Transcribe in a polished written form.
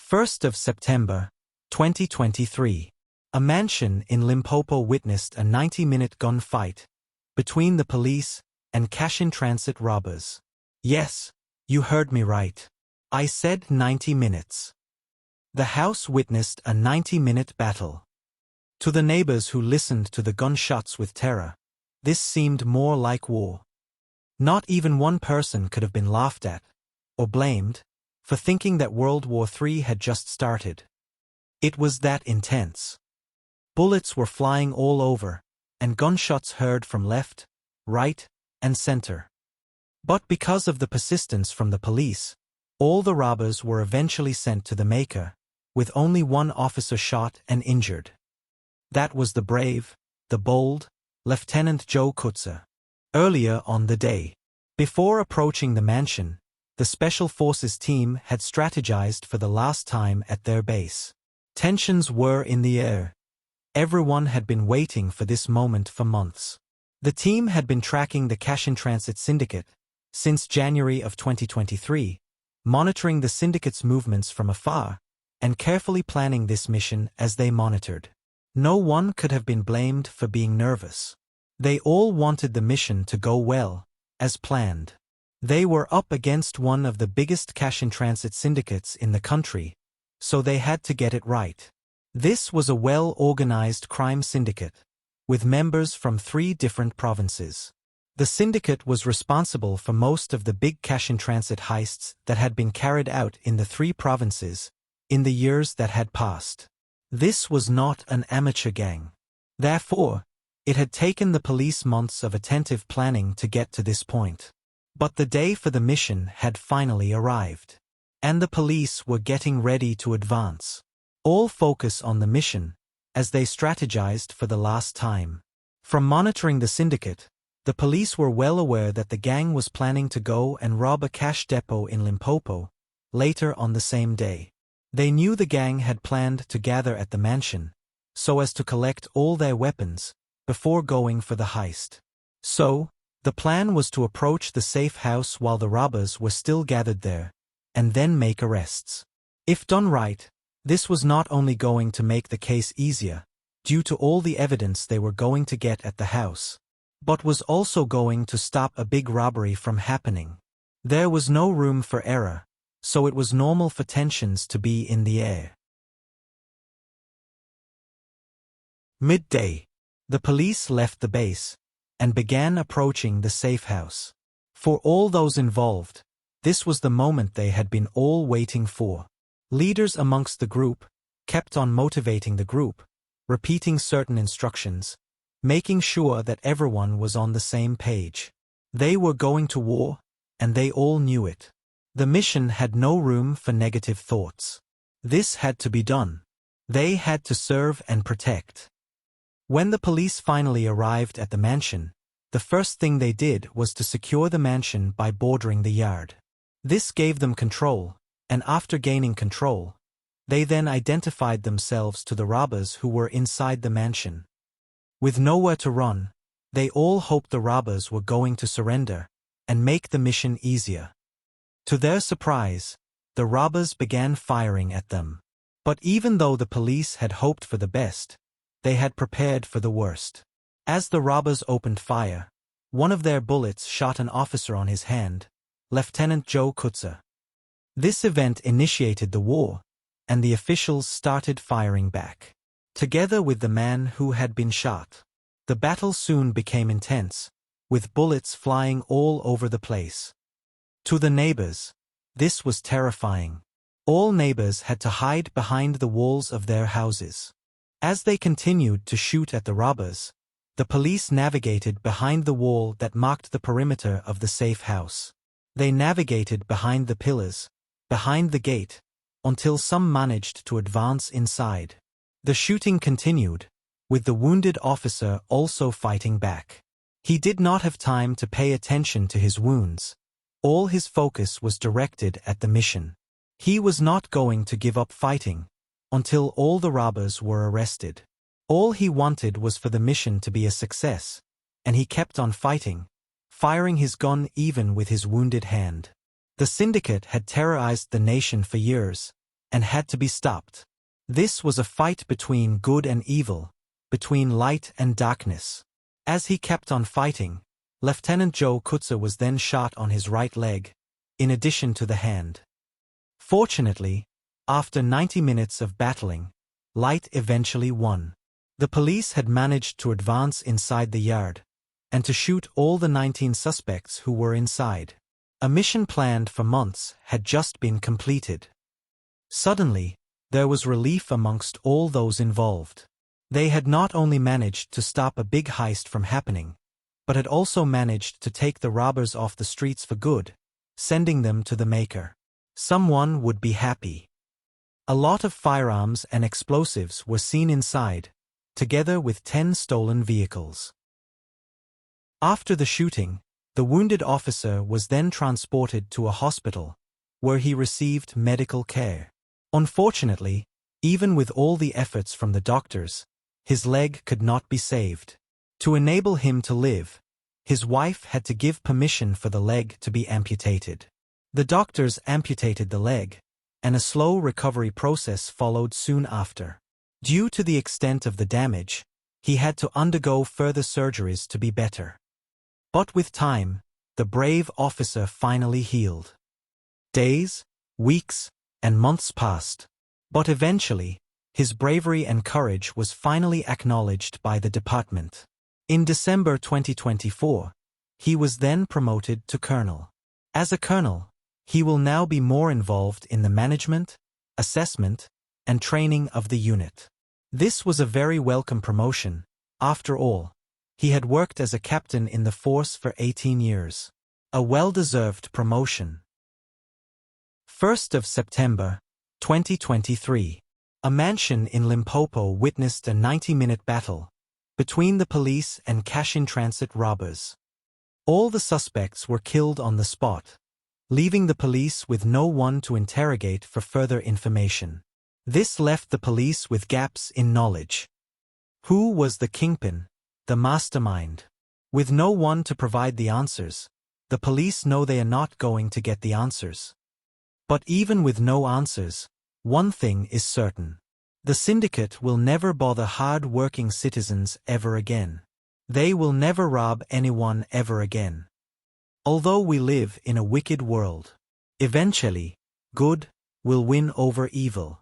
1st of September, 2023. A mansion in Limpopo witnessed a 90-minute gunfight between the police and cash-in-transit robbers. Yes, you heard me right. I said 90 minutes. The house witnessed a 90-minute battle. To the neighbors who listened to the gunshots with terror, this seemed more like war. Not even one person could have been laughed at or blamed for thinking that World War III had just started. It was that intense. Bullets were flying all over, and gunshots heard from left, right, and center. But because of the persistence from the police, all the robbers were eventually sent to the massacre, with only one officer shot and injured. That was the brave, the bold, Lieutenant Joe Kutzer. Earlier on the day, before approaching the mansion, the Special Forces team had strategized for the last time at their base. Tensions were in the air. Everyone had been waiting for this moment for months. The team had been tracking the cash-in-transit syndicate since January of 2023, monitoring the syndicate's movements from afar, and carefully planning this mission as they monitored. No one could have been blamed for being nervous. They all wanted the mission to go well, as planned. They were up against one of the biggest cash-in-transit syndicates in the country, so they had to get it right. This was a well-organized crime syndicate, with members from 3 different provinces. The syndicate was responsible for most of the big cash-in-transit heists that had been carried out in the 3 provinces in the years that had passed. This was not an amateur gang. Therefore, it had taken the police months of attentive planning to get to this point. But the day for the mission had finally arrived. And the police were getting ready to advance. All focus on the mission, as they strategized for the last time. From monitoring the syndicate, the police were well aware that the gang was planning to go and rob a cash depot in Limpopo later on the same day. They knew the gang had planned to gather at the mansion, so as to collect all their weapons before going for the heist. So, the plan was to approach the safe house while the robbers were still gathered there, and then make arrests. If done right, this was not only going to make the case easier, due to all the evidence they were going to get at the house, but was also going to stop a big robbery from happening. There was no room for error, so it was normal for tensions to be in the air. Midday. The police left the base and began approaching the safe house. For all those involved, this was the moment they had been all waiting for. Leaders amongst the group kept on motivating the group, repeating certain instructions, making sure that everyone was on the same page. They were going to war, and they all knew it. The mission had no room for negative thoughts. This had to be done. They had to serve and protect. When the police finally arrived at the mansion, the first thing they did was to secure the mansion by bordering the yard. This gave them control, and after gaining control, they then identified themselves to the robbers who were inside the mansion. With nowhere to run, they all hoped the robbers were going to surrender and make the mission easier. To their surprise, the robbers began firing at them. But even though the police had hoped for the best, they had prepared for the worst. As the robbers opened fire, one of their bullets shot an officer on his hand, Lieutenant Joe Kutzer. This event initiated the war, and the officials started firing back. Together with the man who had been shot, the battle soon became intense, with bullets flying all over the place. To the neighbors, this was terrifying. All neighbors had to hide behind the walls of their houses. As they continued to shoot at the robbers, the police navigated behind the wall that marked the perimeter of the safe house. They navigated behind the pillars, behind the gate, until some managed to advance inside. The shooting continued, with the wounded officer also fighting back. He did not have time to pay attention to his wounds. All his focus was directed at the mission. He was not going to give up fighting until all the robbers were arrested. All he wanted was for the mission to be a success, and he kept on fighting, firing his gun even with his wounded hand. The syndicate had terrorized the nation for years, and had to be stopped. This was a fight between good and evil, between light and darkness. As he kept on fighting, Lieutenant Joe Kutzer was then shot on his right leg, in addition to the hand. Fortunately, after 90 minutes of battling, light eventually won. The police had managed to advance inside the yard, and to shoot all the 19 suspects who were inside. A mission planned for months had just been completed. Suddenly, there was relief amongst all those involved. They had not only managed to stop a big heist from happening, but had also managed to take the robbers off the streets for good, sending them to the maker. Someone would be happy. A lot of firearms and explosives were seen inside, together with 10 stolen vehicles. After the shooting, the wounded officer was then transported to a hospital, where he received medical care. Unfortunately, even with all the efforts from the doctors, his leg could not be saved. To enable him to live, his wife had to give permission for the leg to be amputated. The doctors amputated the leg, and a slow recovery process followed soon after. Due to the extent of the damage, he had to undergo further surgeries to be better. But with time, the brave officer finally healed. Days, weeks, and months passed, but eventually, his bravery and courage was finally acknowledged by the department. In December 2024, he was then promoted to colonel. As a colonel, he will now be more involved in the management, assessment, and training of the unit. This was a very welcome promotion. After all, he had worked as a captain in the force for 18 years. A well-deserved promotion. 1st of September, 2023. A mansion in Limpopo witnessed a 90-minute battle between the police and cash-in-transit robbers. All the suspects were killed on the spot, leaving the police with no one to interrogate for further information. This left the police with gaps in knowledge. Who was the kingpin, the mastermind? With no one to provide the answers, the police know they are not going to get the answers. But even with no answers, one thing is certain. The syndicate will never bother hard-working citizens ever again. They will never rob anyone ever again. Although we live in a wicked world, eventually, good will win over evil.